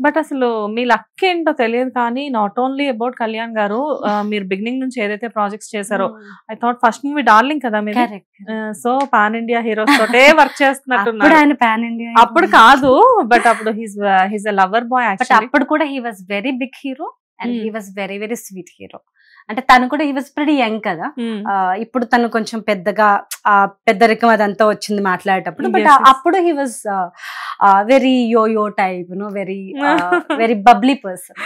But అసలు మీ luck ఏంటో తెలియదు కానీ నాట్ ఓన్లీ అబౌట్ కళ్యాణ్ గారు మీరు బిగినింగ్ నుంచి ఏదైతే ప్రాజెక్ట్స్ చేశారో I thought first movie Darling కదా మీరు. సో పాన్ ఇండియా హీరోస్ తోటే వర్క్ చేస్తున్నట్టున్నారు. పాన్ ఇండియా అప్పుడు కాదు బట్ అప్పుడు he's a lover boy actually. అప్పుడు కూడా he was very big hero and he was very very sweet hero. అంటే తను కూడా హీ వాజ్ ప్రెటీ యంగ్ కదా. ఇప్పుడు తను కొంచెం పెద్దగా పెద్దరికం అదంతా వచ్చింది మాట్లాడేటప్పుడు. బట్ అప్పుడు he was very yoyo type, very very bubbly person.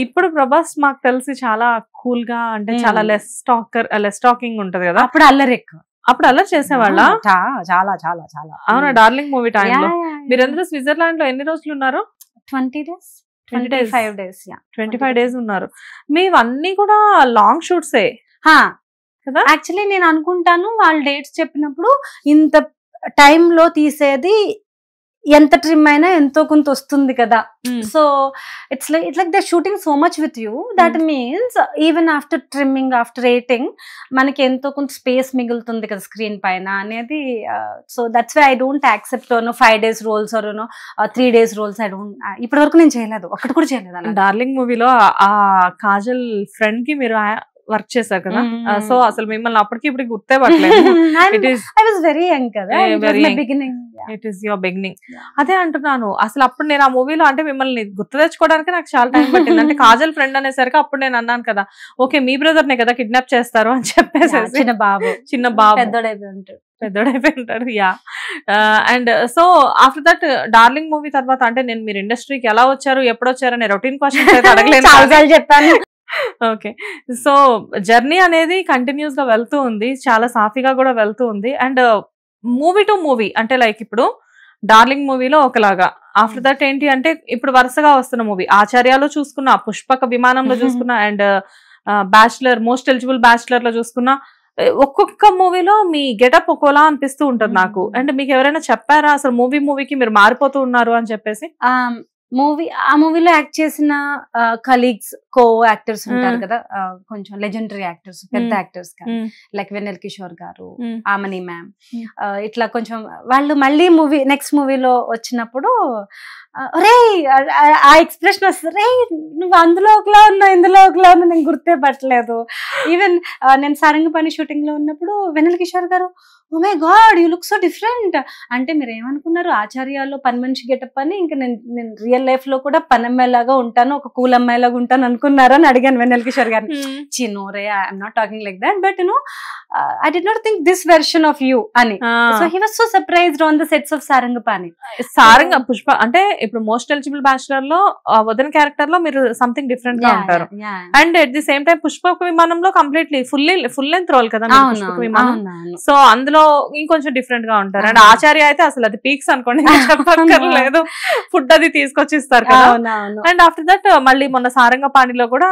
ఇప్పుడు ప్రభాస్ మాకు తెలిసి చాలా కూల్ గా, అంటే చాలా లెస్ టాకింగ్ ఉంటది కదా. అప్పుడు అల్లరి ఎక్కువ. అప్పుడు అల్లరి చేసేవాళ్ళ చాలా చాలా చాలా. అవునా? డార్లింగ్ మూవీ టైంలో మీరందరూ స్విట్జర్లాండ్ లో ఎన్ని రోజులు ఉన్నారు? 20 days 25 days. 25 days ఉన్నారు. మీవన్నీ కూడా లాంగ్ షూట్సే కదా. యాక్చువల్లీ నేను అనుకుంటాను వాళ్ళు డేట్స్ చెప్పినప్పుడు ఇంత టైంలో తీసేది ఎంత ట్రిమ్ అయినా ఎంతో కొంత వస్తుంది కదా. So it's like they shooting so much with you. That means even after trimming, after rating మనకి ఎంతో కొంత స్పేస్ మిగులుతుంది కదా స్క్రీన్ పైన అనేది. So that's why I don't accept 5 days roles or 3 days roles. I don't, ఇప్పటి వరకు నేను చేయలేదు, ఒక్కటి కూడా చేయలేదు. డార్లింగ్ మూవీలో ఆ కాజల్ ఫ్రెండ్ కి మీరు వర్క్ చేశారు కదా. సో అసలు మిమ్మల్ని అప్పటికి ఇప్పుడు గుర్తే పట్టలేదు. It is your beginning. అదే అంటున్నాను, అసలు అప్పుడు నేను ఆ మూవీలో అంటే మిమ్మల్ని గుర్తు తెచ్చుకోవడానికి నాకు చాలా టైం పట్టింది. అంటే కాజల్ ఫ్రెండ్ అనేసరికి అప్పుడు నేను అన్నాను కదా, ఓకే మీ బ్రదర్ నే కదా కిడ్నాప్ చేస్తారు అని చెప్పేసి. చిన్న బాబు పెద్దోడైపోయి ఉంటాడు. Yeah. And so after that darling movie తర్వాత అంటే నేను మీరు ఇండస్ట్రీకి ఎలా వచ్చారు, ఎప్పుడు వచ్చారు అనే రొటీన్ క్వశ్చన్స్ అయితే అడగలేదు, చెప్పాను. ఓకే, సో జర్నీ అనేది కంటిన్యూస్ గా వెళ్తూ ఉంది, చాలా సాఫీగా కూడా వెళ్తూ ఉంది. అండ్ మూవీ టు మూవీ అంటే లైక్ ఇప్పుడు డార్లింగ్ మూవీలో ఒకలాగా, ఆఫ్టర్ దట్ ఏంటి అంటే ఇప్పుడు వరుసగా వస్తున్న మూవీ ఆచార్యలో చూసుకున్నా, పుష్పక విమానంలో చూసుకున్నా, and bachelor most eligible bachelor లో చూసుకున్నా, ఒక్కొక్క మూవీలో మీ గెటప్ ఒక్కోలా అనిపిస్తూ ఉంటది నాకు. అండ్ మీకు ఎవరైనా చెప్పారా అసలు మూవీకి మీరు మారిపోతూ ఉన్నారు అని చెప్పేసి? ఆ మూవీలో యాక్ట్ చేసిన కలీగ్స్, కో యాక్టర్స్ ఉంటారు కదా, కొంచెం లెజెండరీ యాక్టర్స్, పెద్ద యాక్టర్స్ లైక్ వెన్నెల కిషోర్ గారు, ఆమని మ్యామ్, ఇట్లా కొంచెం వాళ్ళు మళ్ళీ నెక్స్ట్ మూవీలో వచ్చినప్పుడు రే ఆ ఎక్స్ప్రెషన్ వస్తుంది, రే నువ్వు అందులో ఒకలా ఉన్నావు, ఇందులో ఒకలా ఉన్నావు, నేను గుర్తే పట్టలేదు. ఈవెన్ నేను సారంగపాణి షూటింగ్ లో ఉన్నప్పుడు వెన్నెల కిషోర్ గారు, oh my God you look so different అంటే మీరు ఏమనుకున్నారు ఆచార్యాలో పని మనిషి గెటప్ అని, ఇంకా నేను రియల్ లైఫ్ లో కూడా పని అమ్మాయిలాగా ఉంటాను, ఒక కూల్ అమ్మాయిలాగా ఉంటాను అనుకున్నారా అని అడిగాను వెన్నెల కిషోర్ గారిని. చిన్నో రే I'm not talking like that, but I did not think this version of you అని. So he was so surprised on the sets of Sarangapani. Pushpa అంటే ఇప్పుడు మోస్ట్ ఎలిజిబుల్ బ్యాచులర్ లో వదిన క్యారెక్టర్ లో మీరు సంథింగ్ డిఫరెంట్ గా ఉంటారు. And at the same time పుష్పక విమానంలో కంప్లీట్లీ ఫుల్ లెంత్ రోల్ కదా పుష్పక విమానం. సో అందులో ఇంకొంచెం డిఫరెంట్ గా ఉంటారు. అండ్ ఆచార్య అయితే అసలు అది పీక్స్ అనుకోండి, చెప్పక్కర్లేదు, ఫుడ్ అది తీసుకొచ్చి ఇస్తారు కదా. అండ్ ఆఫ్టర్ దట్ మళ్ళీ మొన్న సారంగపాణిలో కూడా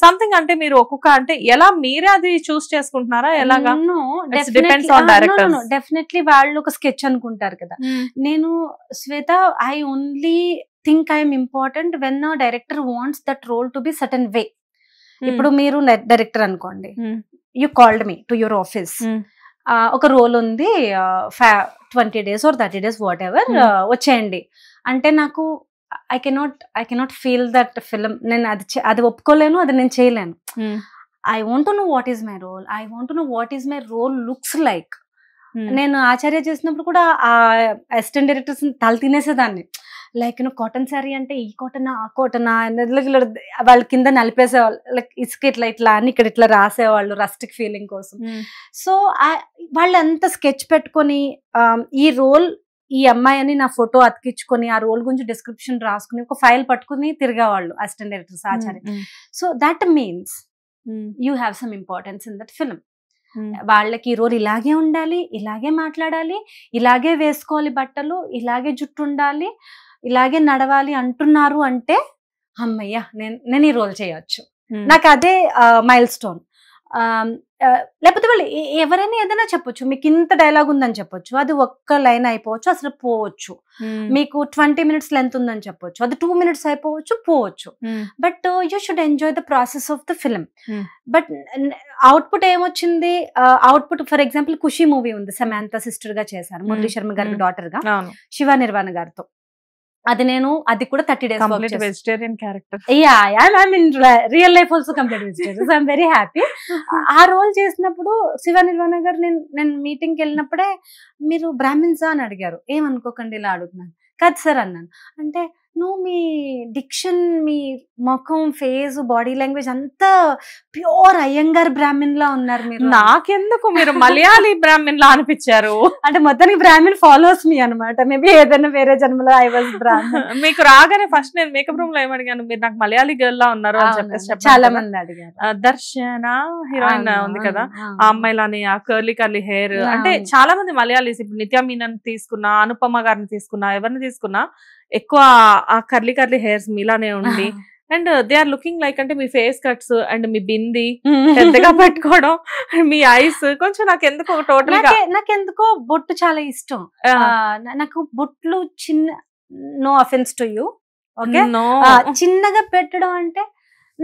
సంథింగ్ అంటే మీరు ఒక్కొక్క అంటే ఎలా మీరే అది చూస్ చేసుకుంటున్నారా ఎలాగా? డెఫినెట్లీ వాళ్ళు ఒక స్కెచ్ అనుకుంటారు కదా. నేను Shweta I only think I'm important when a director wants that role to be certain way. ఇప్పుడు మీరు డైరెక్టర్ అనుకోండి, you called me to your office, ఒక రోల్ ఉంది 20 days or 30 days whatever, వచ్చేయండి అంటే నాకు I cannot feel that film. నేను అది ఒప్పుకోలేను, అది నేను చేయలేను. I want to know what is my role, I want to know what is my role looks like. నేను ఆచార్య చేసినప్పుడు కూడా ఆ అసిస్టెంట్ డైరెక్టర్స్ తల తినేసేదాన్ని. లైక్ కాటన్ శారీ అంటే ఈ కాటనా ఆ కాటనా వాళ్ళ కింద నలిపేసేవాళ్ళు, లైక్ ఇసుక ఇట్లా అని ఇక్కడ ఇట్లా రాసేవాళ్ళు రస్టిక్ ఫీలింగ్ కోసం. సో వాళ్ళు అంత స్కెచ్ పెట్టుకొని ఈ రోల్ ఈ అమ్మాయి అని నా ఫోటో అతికించుకొని ఆ రోల్ గురించి డిస్క్రిప్షన్ రాసుకుని ఒక ఫైల్ పట్టుకుని తిరిగేవాళ్ళు assistant directors Acharya. So that means you have some importance in that film. వాళ్ళకి ఈ రోల్ ఇలాగే ఉండాలి, ఇలాగే మాట్లాడాలి, ఇలాగే వేసుకోవాలి బట్టలు, ఇలాగే జుట్టు ఉండాలి, ఇలాగే నడవాలి అంటున్నారు అంటే అమ్మయ్య నేను ఈ రోల్ చేయొచ్చు. నాకు అదే మైల్ స్టోన్. లేకపోతే వాళ్ళు ఎవరైనా ఏదైనా చెప్పొచ్చు, మీకు ఇంత డైలాగ్ ఉందని చెప్పొచ్చు, అది ఒక్క లైన్ అయిపోవచ్చు, అసలు పోవచ్చు. మీకు 20 minutes లెంత్ ఉందని చెప్పొచ్చు, అది 2 minutes అయిపోవచ్చు, పోవచ్చు. But you should enjoy the process of the film. But output ఏమొచ్చింది? Output for example Kushi movie ఉంది, సమాంత సిస్టర్ గా చేశారు, మురళీ శర్మ గారి డాటర్ గా, శివ నిర్వాణ గారితో. అది నేను అది కూడా 30 days complete vegetarian character. I mean real life also complete vegetarian. I'm very happy. ఆ రోల్ చేసినప్పుడు శివ నిర్వాణ గారు నేను మీటింగ్కి వెళ్ళినప్పుడే మీరు బ్రాహ్మిన్సా అని అడిగారు. ఏమనుకోకండి ఇలా అడుగుతున్నాను. కాదు సార్ అన్నాను. అంటే నువ్వు మీ డిక్షన్, మీ ముఖం, ఫేస్, బాడీ లాంగ్వేజ్ అంతా ప్యూర్ అయ్యంగార్ బ్రాహ్మిన్ లా ఉన్నారు మీరు. నాకెందుకు మీరు మలయాళీ బ్రాహ్మిన్ లా అనిపించారు? అంటే మొత్తానికి బ్రాహ్మిన్ ఫాలోస్ మీ అనమాట. మేబీ ఏదైనా వేరే జన్మలో ఐ వాజ్ బ్రాహ్మిన్. మీకు రాగానే ఫస్ట్ నేను మేకప్ రూమ్ లో ఏమడిగాను, మీరు నాకు మలయాళీ గర్ల్ లా ఉన్నారు అని చెప్పేసి చాలా మంది అడిగారు. దర్శన హీరోయిన్ ఉంది కదా, ఆ అమ్మాయిలాని ఆ కర్లీ కర్లీ హెయిర్. అంటే చాలా మంది మలయాళీస్, ఇప్పుడు నిత్యా మీనన్ తీసుకున్నా, అనుపమ గారిని తీసుకున్నా, ఎవరిని తీసుకున్నా ఎక్కువ ఆ కర్లీ కర్లీ హెయిర్స్ మీలానే ఉంది. And they are looking like, అంటే మీ ఫేస్ కట్స్ అండ్ మీ బింది పెద్దగా పెట్టుకోవడం, మీ ఐస్ కొంచెం నాకెందుకో టోటల్ గా నాకెందుకో బొట్టు చాలా ఇష్టం. నాకు బొట్లు చిన్న, no offence to you, okay, చిన్నగా పెట్టడం అంటే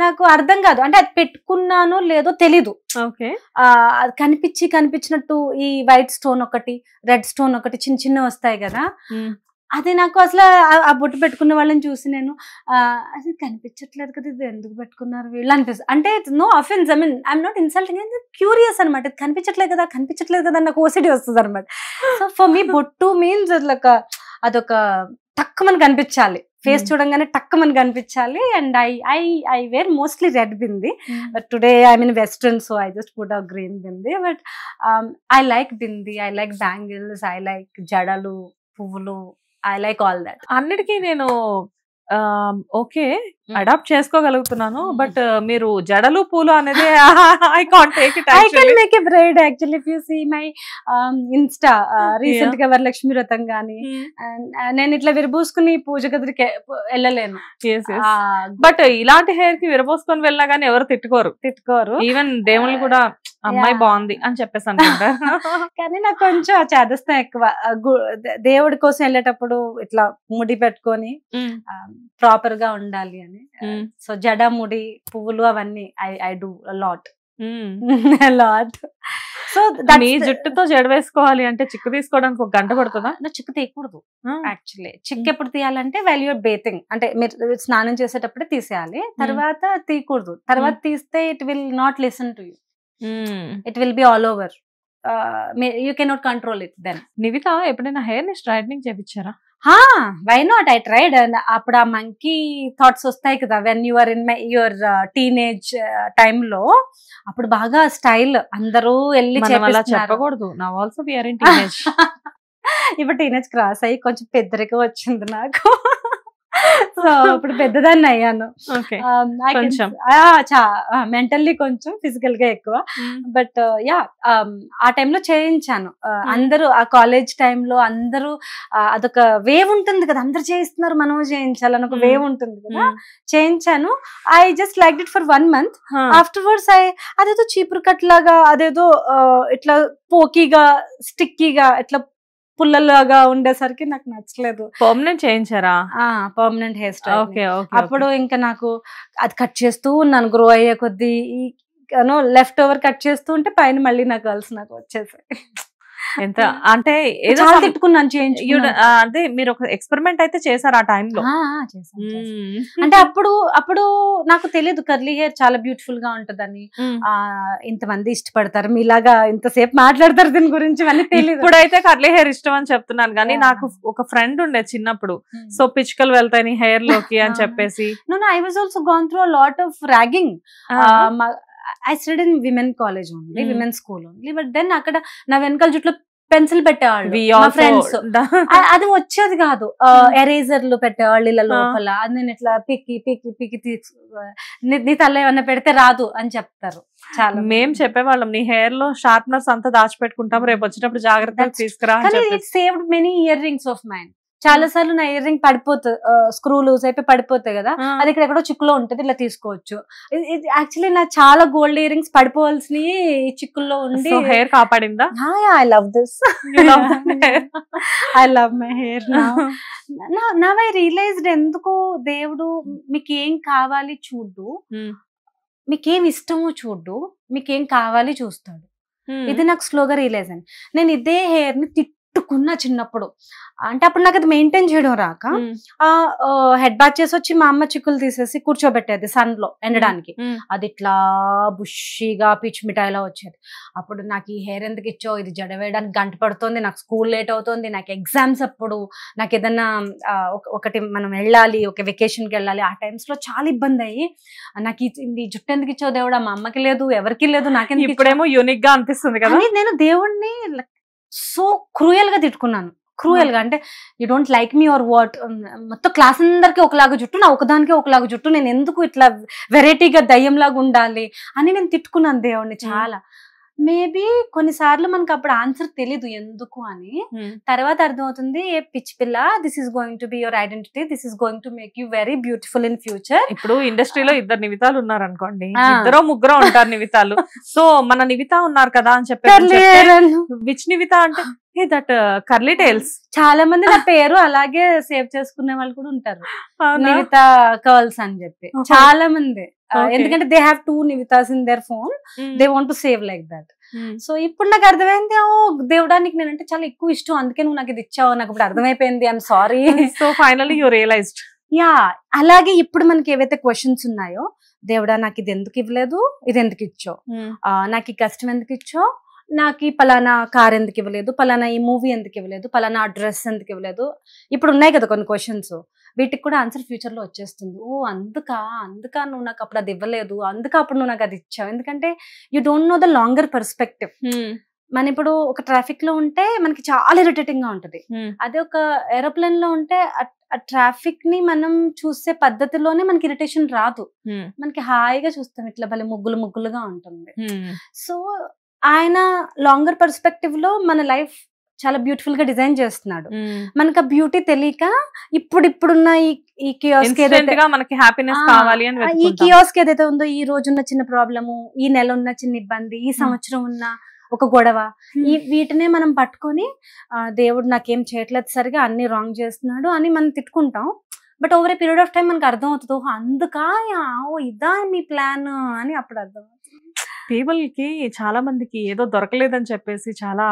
నాకు అర్థం కాదు. అంటే అది పెట్టుకున్నానో లేదో తెలీదు. కనిపించినట్టు ఈ వైట్ స్టోన్ ఒకటి, రెడ్ స్టోన్ ఒకటి, చిన్న చిన్న వస్తాయి కదా, అది నాకు అసలు ఆ బొట్టు పెట్టుకున్న వాళ్ళని చూసి నేను అది కనిపించట్లేదు కదా, ఇది ఎందుకు పెట్టుకున్నారు వీళ్ళు అనిపిస్తుంది. అంటే no offence, I mean I'm not insulting, curious అనమాట. కనిపించట్లేదు కదా నాకు ఓసిడి వస్తుంది అనమాట. సో ఫర్ మీ బొట్టు మీన్స్ అదొక తక్కువని కనిపించాలి, ఫేస్ చూడంగానే టక్కమని కనిపించాలి. And I wear mostly red bindi, but today I mean western, so I just put a green bindi. But I like bindi, I like bangles, I like జడలు, పువ్వులు, ఐ లైక్ ఆల్ దట్. అన్నిటికీ నేను ఓకే అడాప్ట్ చేసుకోగలుగుతున్నాను, బట్ మీరు జడలు పూలు అనేది I can't take it. I can make a braid actually. If you see my Insta, recent గా వరలక్ష్మి వ్రతం గానీ నేను ఇట్లా విరబూసుకుని పూజ గదికి వెళ్ళలేను. బట్ ఇలాంటి హెయిర్ కి విరబోసుకొని వెళ్ళినా గానీ ఎవరు తిట్టుకోరు. ఈవెన్ దేవుళ్ళు కూడా అమ్మాయి బాగుంది అని చెప్పేసి అనుకుంటారు. కానీ నాకు కొంచెం చేదస్తం ఎక్కువ. దేవుడి కోసం వెళ్ళేటప్పుడు ఇట్లా ముడి పెట్టుకొని ప్రాపర్ గా ఉండాలి అని. సో జడ, ముడి, పువ్వులు అవన్నీ ఐ డూ లాట్. సో మీ జుట్టుతో జడ వేసుకోవాలి అంటే చిక్కు తీసుకోవడానికి 1 గంట పడుతుందా? చిక్కు తీయకూడదు యాక్చువల్లీ. చిక్కు ఎప్పుడు తీయాలంటే వైల్ యూర్ బేతింగ్, అంటే మీరు స్నానం చేసేటప్పుడే తీసేయాలి. తర్వాత తీయకూడదు. తర్వాత తీస్తే it will not listen to you, it will be all over. You cannot control it then. Nivitha ఎప్పుడైనా హెయిర్ ని స్ట్రైట్నింగ్ చేయించారా? Why not, I tried. అప్పుడు ఆ మంకీ థాట్స్ వస్తాయి కదా when you are in your teenage time లో. అప్పుడు బాగా స్టైల్, అందరూ వెళ్ళి చెప్పకూడదు. Now also we are in teenage. ఇప్పుడు టీనేజ్ క్రాస్ అయ్యి కొంచెం పెద్దరికం వచ్చింది నాకు. సో ఇప్పుడు పెద్దదాన్ని అయ్యాను. మెంటల్లీ కొంచెం, ఫిజికల్ గా ఎక్కువ. బట్ యా, ఆ టైంలో చేయించాను. అందరూ ఆ కాలేజ్ టైంలో అందరూ అదొక వేవ్ ఉంటుంది కదా, అందరు చేయిస్తున్నారు మనం చేయించాలని ఒక వేవ్ ఉంటుంది కదా, చేయించాను. I just like it for 1 month. Afterwards అదేదో చీపురు కట్ లాగా, అదేదో ఇట్లా పోకీగా, స్టిక్కీగా, ఇట్లా పుల్లలాగా ఉండేసరికి నాకు నచ్చలేదు. పర్మనెంట్ చేయించారా? Permanent hair style. అప్పుడు ఇంకా నాకు అది కట్ చేస్తూ ఉన్నాను, గ్రో అయ్యే కొద్దీ లెఫ్ట్ ఓవర్ కట్ చేస్తూ ఉంటే పైన మళ్ళీ నాకు వచ్చేసాయి. ఎంత అంటే ఏదో తిట్టుకున్నాను, అంటే మీరు ఒక ఎక్స్పెరిమెంట్ అయితే చేశారు ఆ టైంలో? అంటే అప్పుడు నాకు తెలియదు కర్లీ హెయిర్ చాలా బ్యూటిఫుల్ గా ఉంటదని, ఇంతమంది ఇష్టపడతారు, మీలాగా ఇంతసేపు మాట్లాడతారు దీని గురించి అని తెలియదు. ఇప్పుడైతే కర్లీ హెయిర్ ఇష్టం అని చెప్తున్నాను, కానీ నాకు ఒక ఫ్రెండ్ ఉండే చిన్నప్పుడు, సో పిచ్చుకలు వెళ్తాయి హెయిర్ లోకి అని చెప్పేసి. I was also gonna through a lot of ragging. I studied in women college only, women school only. But then అక్కడ నా వెనకాల జుట్లో పెన్సిల్ పెట్టేవాళ్ళు మా ఫ్రెండ్స్. అది వచ్చేది కాదు. ఎరేజర్లు పెట్టేవాళ్ళు ఇలా లోపల. అది నేను ఇట్లా పిక్కి నీ తల్ల ఏమన్నా పెడితే రాదు అని చెప్తారు. చాలా మేము చెప్పేవాళ్ళం, నీ హెయిర్ లో షార్ప్నర్స్ అంతా దాచిపెట్టుకుంటాం, రేపు వచ్చినప్పుడు జాగ్రత్తగా తీసుకురా. It saved many ear rings of mind. చాలా సార్లు నా ఇయర్ రింగ్ పడిపోతుంది, స్క్రూ లూజ్ అయిపోయి పడిపోతాయి కదా, అది ఇక్కడ ఎక్కడో చిక్కులో ఉంటది, ఇలా తీసుకోవచ్చు. యాక్చువల్లీ నా చాలా గోల్డ్ ఇయర్ రింగ్స్ పడిపోవాల్సిన ఈ చిక్కుల్లో ఉండి హెయిర్ కాపాడిందా? I love this, I love my hair. నా ఐ రియలైజ్డ్ ఎందుకు దేవుడు మీకేం కావాలి చూడు, మీకేం ఇష్టమో చూడు, మీకేం కావాలి చూస్తాడు. ఇది నాకు స్లోగా రియలైజ్ అయింది. నేను ఇదే హెయిర్ ని తిట్టుకున్నా చిన్నప్పుడు. అంటే అప్పుడు నాకు అది మెయింటైన్ చేయడం రాక హెడ్ బాత్ చేసి వచ్చి మా అమ్మ చిక్కులు తీసేసి కూర్చోబెట్టేది సన్ లో ఎండడానికి. అది ఇట్లా బుషిగా పిచ్ మిఠాయిలా వచ్చేది. అప్పుడు నాకు ఈ హెయిర్ ఎందుకు ఇచ్చో, ఇది జడ వేయడానికి గంట పడుతుంది, నాకు స్కూల్ లేట్ అవుతుంది, నాకు ఎగ్జామ్స్ అప్పుడు, నాకు ఏదన్నా ఒకటి మనం వెళ్ళాలి, ఒక వెకేషన్కి వెళ్ళాలి, ఆ టైమ్స్ లో చాలా ఇబ్బంది అయ్యి నాకు ఈ జుట్టు ఎందుకు ఇచ్చావు దేవుడా, మా అమ్మకి లేదు, ఎవరికి లేదు, నాకెందుకు ఇప్పుడేమో యూనిక్ గా అనిపిస్తుంది కదా. నేను దేవుడిని సో క్రూయల్ గా తిట్టుకున్నాను. క్రూయల్ గా అంటే you don't like me or what, మొత్తం క్లాస్ అందరికి ఒకలాగా జుట్టు, నా ఒకదానికి ఒకలాగా జుట్టు, నేను ఎందుకు ఇట్లా వెరైటీగా దయ్యంలాగా ఉండాలి అని నేను తిట్టుకున్నాను దేవుడిని చాలా. మేబీ కొన్నిసార్లు మనకు అప్పుడు ఆన్సర్ తెలీదు ఎందుకు అని, తర్వాత అర్థమవుతుంది ఏ పిచ్ పిల్ల, this is going to be your identity, this is going to make you very beautiful in future. ఇప్పుడు ఇండస్ట్రీలో 2 నివితాలు ఉన్నారు అనుకోండి, 2-3 ఉంటారు నివితాలు. సో మన నివిత ఉన్నారు కదా అని చెప్పి విచ్ నివిత అంటే దట్ కర్లీ టైల్స్. చాలా మంది నా పేరు అలాగే సేవ్ చేసుకునే వాళ్ళు కూడా ఉంటారు, నివిత కర్ల్స్ అని చెప్పి చాలా మంది. ఎందుకంటే they have 2 Nivithas in their phone, they want to save like that. So ఇప్పుడు నాకు అర్థమైంది, ఓ దేవుడానికి నేనంటే చాలా ఎక్కువ ఇష్టం, అందుకే నువ్వు నాకు ఇది ఇచ్చావు, నాకు ఇప్పుడు అర్థమైపోయింది, I'm sorry. So finally you realised. Yeah, అలాగే ఇప్పుడు మనకి ఏవైతే క్వశ్చన్స్ ఉన్నాయో, దేవుడా నాకు ఇది ఎందుకు ఇవ్వలేదు, ఇది ఎందుకు ఇచ్చావు, నాకు ఈ కష్టం ఎందుకు ఇచ్చావు, నాకు ఈ పలానా కార్ ఎందుకు ఇవ్వలేదు, పలానా ఈ మూవీ ఎందుకు ఇవ్వలేదు, పలానా డ్రెస్ ఎందుకు ఇవ్వలేదు, ఇప్పుడు ఉన్నాయి కదా కొన్ని క్వశ్చన్స్, వీటికి కూడా ఆన్సర్ ఫ్యూచర్ లో వచ్చేస్తుంది. ఓ అందుకా నువ్వు నాకు అప్పుడు అది ఇవ్వలేదు, అందుకా అప్పుడు నువ్వు నాకు అది ఇచ్చావు. ఎందుకంటే you don't know the longer perspective. మన ఇప్పుడు ఒక ట్రాఫిక్ లో ఉంటే మనకి చాలా ఇరిటేటింగ్ గా ఉంటది, అదే ఒక ఏరోప్లేన్ లో ఉంటే ఆ ట్రాఫిక్ ని మనం చూసే పద్ధతిలోనే మనకి ఇరిటేషన్ రాదు, మనకి హాయిగా చూస్తాం, ఇట్లా భలే ముగ్గులుగా ఉంటుంది. సో ఆయన లాంగర్ పర్స్పెక్టివ్ లో మన లైఫ్ చాలా బ్యూటిఫుల్ గా డిజైన్ చేస్తున్నాడు. మనకు ఆ బ్యూటీ తెలియక ఇప్పుడున్న ఈ కియోస్క్ ఈ కియోస్క్ ఏదైతే ఉందో, ఈ రోజున్న చిన్న ప్రాబ్లము, ఈ నెల ఉన్న చిన్న ఇబ్బంది, ఈ సంవత్సరం ఉన్న ఒక గొడవ, వీటినే మనం పట్టుకొని దేవుడు నాకేం చేయట్లేదు సరిగా, అన్ని రాంగ్ చేస్తున్నాడు అని మనం తిట్టుకుంటాం. But over a period of time మనకు అర్థం అవుతుంది, అందుకా ఇదా మీ ప్లాన్ అని అప్పుడు అర్థం అవుతుంది. పీపుల్ కి చాలా మందికి ఏదో దొరకలేదని చెప్పేసి చాలా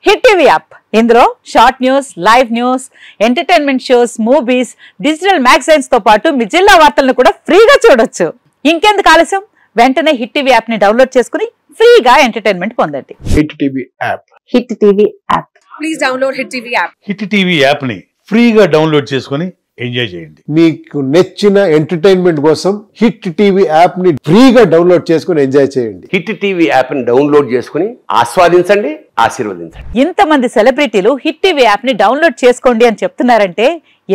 హిట్ టీవీ యాప్, ఇందులో short news, live news, entertainment shows, movies, digital magazines తో పాటు మీ జిల్లా వార్తలను కూడా ఫ్రీగా చూడొచ్చు. ఇంకెందుకు ఆలస్యం, వెంటనే హిట్ టీవీ యాప్ ని డౌన్లోడ్ చేసుకుని ఫ్రీగా ఎంటర్టైన్మెంట్ పొందండి. Hit TV app, hit TV app, please download hit TV app. Hit TV app ని ఫ్రీగా డౌన్లోడ్ చేసుకుని ఎంజాయ్ చేయండి. మీకు నచ్చిన ఎంటర్టైన్మెంట్ కోసం హిట్ టీవీ యాప్ ని ఫ్రీగా డౌన్లోడ్ చేసుకుని ఎంజాయ్ చేయండి. హిట్ టీవీ యాప్ ని డౌన్లోడ్ చేసుకుని ఆస్వాదించండి, ఆశీర్వదించండి. ఇంతమంది సెలబ్రిటీలు హిట్ టీవీ యాప్ ని డౌన్లోడ్ చేసుకోండి అని చెప్తున్నారంటే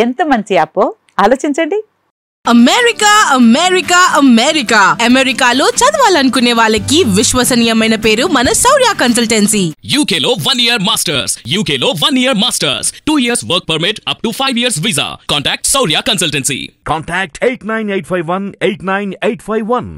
ఎంత మంచి యాప్ ఆలోచించండి. అమెరికా అమెరికా అమెరికా అమెరికాలో చదవాలనుకునే వాళ్ళకి విశ్వసనీయమైన పేరు మన శౌర్య కన్సల్టెన్సీ. UK లో 1 year masters, UK లో 1 year masters, 2 years work permit up to 5 years visa. Contact Saurya Consultancy. Contact 89851 89851.